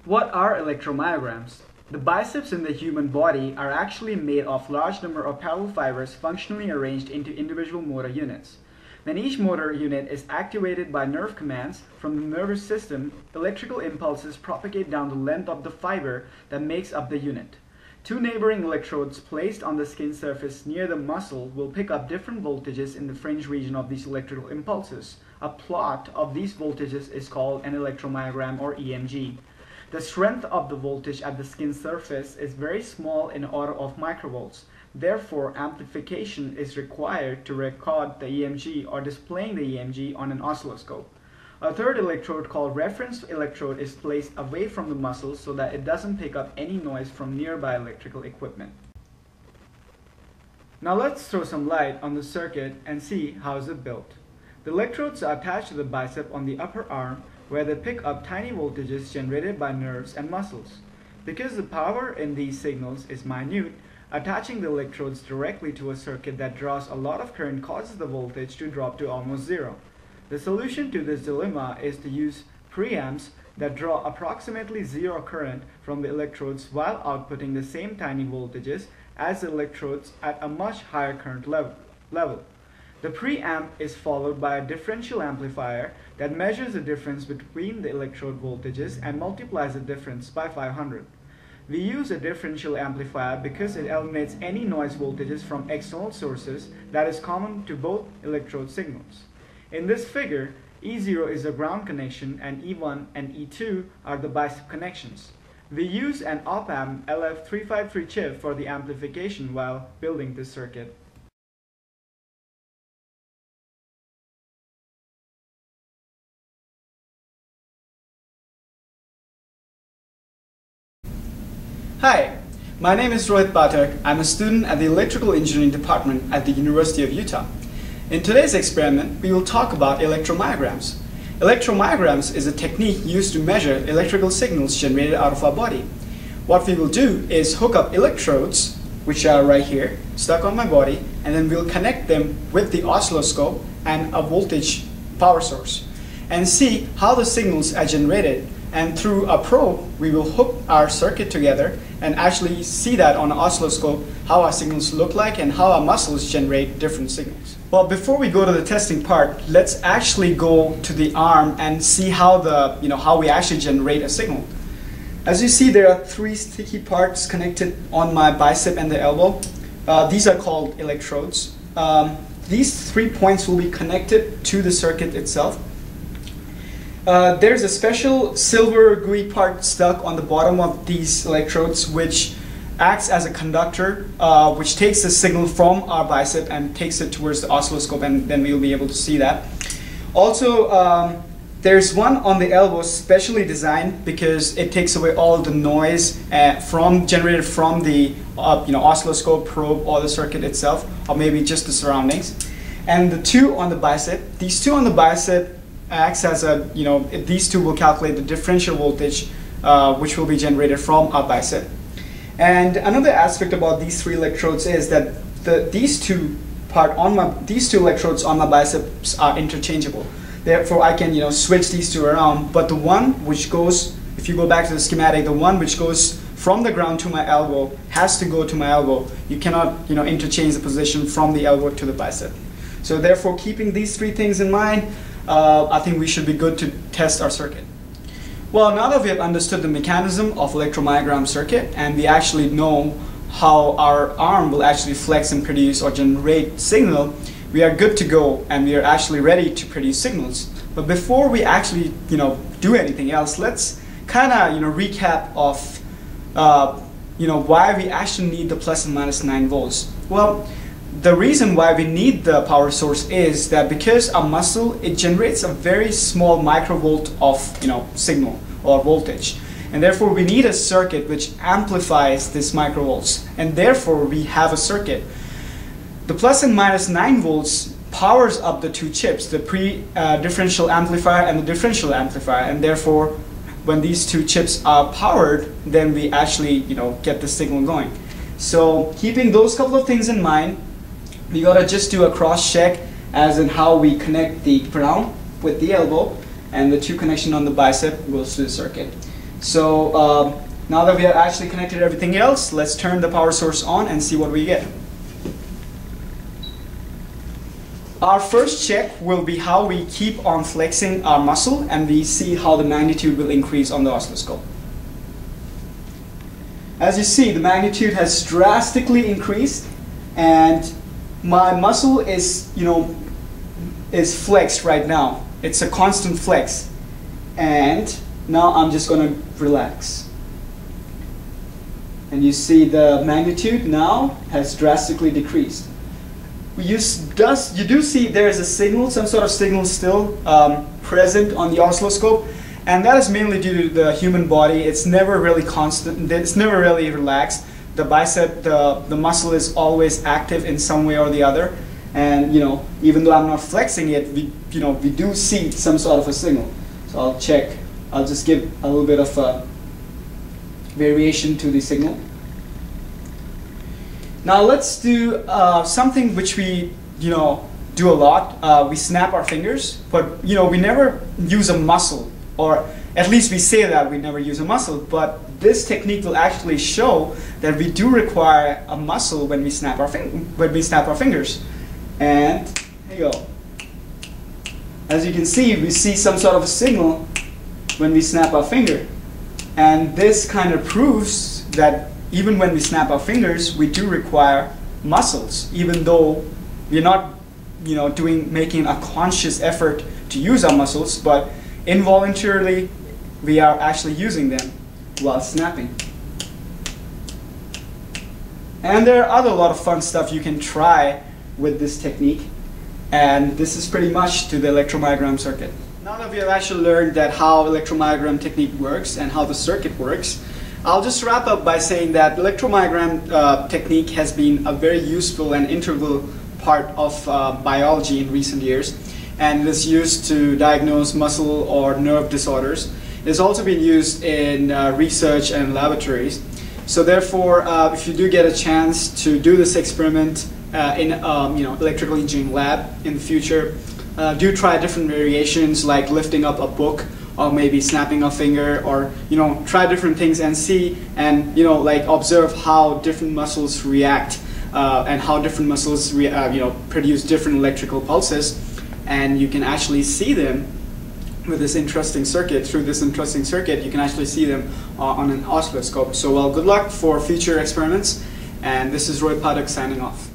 What are electromyograms? The biceps in the human body are actually made of large number of parallel fibers functionally arranged into individual motor units. When each motor unit is activated by nerve commands from the nervous system, electrical impulses propagate down the length of the fiber that makes up the unit. Two neighboring electrodes placed on the skin surface near the muscle will pick up different voltages in the fringe region of these electrical impulses. A plot of these voltages is called an electromyogram, or EMG. The strength of the voltage at the skin surface is very small, in order of microvolts. Therefore, amplification is required to record the EMG or displaying the EMG on an oscilloscope. A third electrode, called reference electrode, is placed away from the muscle so that it doesn't pick up any noise from nearby electrical equipment. Now let's throw some light on the circuit and see how is it built. The electrodes are attached to the bicep on the upper arm, where they pick up tiny voltages generated by nerves and muscles. Because the power in these signals is minute, attaching the electrodes directly to a circuit that draws a lot of current causes the voltage to drop to almost zero. The solution to this dilemma is to use preamps that draw approximately zero current from the electrodes while outputting the same tiny voltages as the electrodes at a much higher current level. The preamp is followed by a differential amplifier that measures the difference between the electrode voltages and multiplies the difference by 500. We use a differential amplifier because it eliminates any noise voltages from external sources that is common to both electrode signals. In this figure, E0 is the ground connection and E1 and E2 are the bicep connections. We use an op-amp LF353 chip for the amplification while building this circuit. Hi, my name is Rohit Pathak. I'm a student at the Electrical Engineering Department at the University of Utah. In today's experiment, we will talk about electromyograms. Electromyograms is a technique used to measure electrical signals generated out of our body. What we will do is hook up electrodes, which are right here, stuck on my body, and then we'll connect them with the oscilloscope and a voltage power source, and see how the signals are generated. And through a probe, we will hook our circuit together and actually see that on an oscilloscope how our signals look like and how our muscles generate different signals. Well, before we go to the testing part, let's actually go to the arm and see how how we actually generate a signal. As you see, there are three sticky parts connected on my bicep and the elbow. These are called electrodes. These 3 points will be connected to the circuit itself. There's a special silver gooey part stuck on the bottom of these electrodes, which acts as a conductor, which takes the signal from our bicep and takes it towards the oscilloscope, and then we'll be able to see that. Also, there's one on the elbow specially designed because it takes away all of the noise generated from the oscilloscope, probe, or the circuit itself, or maybe just the surroundings. And the two on the bicep, these two on the bicep acts as these two will calculate the differential voltage which will be generated from our bicep. And another aspect about these three electrodes is that these two electrodes on my biceps are interchangeable. Therefore, I can switch these two around. But the one which goes, if you go back to the schematic, the one which goes from the ground to my elbow has to go to my elbow. You cannot interchange the position from the elbow to the bicep. So therefore, keeping these three things in mind, I think we should be good to test our circuit. Well, now that we have understood the mechanism of electromyogram circuit and we actually know how our arm will actually flex and produce or generate signal, we are good to go and we are actually ready to produce signals. But before we actually do anything else, let's kind of recap of why we actually need the plus and minus 9 volts. Well, the reason why we need the power source is that because our muscle, it generates a very small microvolt of signal or voltage, and therefore we need a circuit which amplifies this microvolts, and therefore we have a circuit. The plus and minus 9 volts powers up the two chips, the differential amplifier and the differential amplifier, and therefore when these two chips are powered, then we actually get the signal going. So keeping those couple of things in mind, we gotta just do a cross check as in how we connect the ground with the elbow, and the two connection on the bicep goes to the circuit. So now that we have actually connected everything else, let's turn the power source on and see what we get. Our first check will be how we keep on flexing our muscle, and we see how the magnitude will increase on the oscilloscope. As you see, the magnitude has drastically increased, and my muscle is, is flexed right now. It's a constant flex. And now I'm just going to relax. And you see the magnitude now has drastically decreased. You do see there is a signal, some sort of signal still present on the oscilloscope, and that is mainly due to the human body. It's never really constant, it's never really relaxed. The bicep, the muscle is always active in some way or the other, and even though I'm not flexing it, we do see some sort of a signal. So I'll check, I'll just give a little bit of a variation to the signal. Now let's do something which we do a lot. We snap our fingers, but we never use a muscle, or at least we say that we never use a muscle. But this technique will actually show that we do require a muscle when we snap our fingers. And here you go. As you can see, we see some sort of a signal when we snap our finger, and this kind of proves that even when we snap our fingers, we do require muscles, even though we're not, making a conscious effort to use our muscles, but involuntarily we are actually using them while snapping. And there are a lot of fun stuff you can try with this technique, and this is pretty much to the electromyogram circuit. Now that we have actually learned that how electromyogram technique works and how the circuit works, I'll just wrap up by saying that electromyogram technique has been a very useful and integral part of biology in recent years, and it is used to diagnose muscle or nerve disorders. It has also been used in research and laboratories. So therefore, if you do get a chance to do this experiment in electrical engineering lab in the future, do try different variations like lifting up a book, or maybe snapping a finger, or try different things and see, and observe how different muscles react and how different muscles produce different electrical pulses, and you can actually see them with this interesting circuit. Through this interesting circuit, you can actually see them on an oscilloscope. So well, good luck for future experiments, and this is Roy Paddock signing off.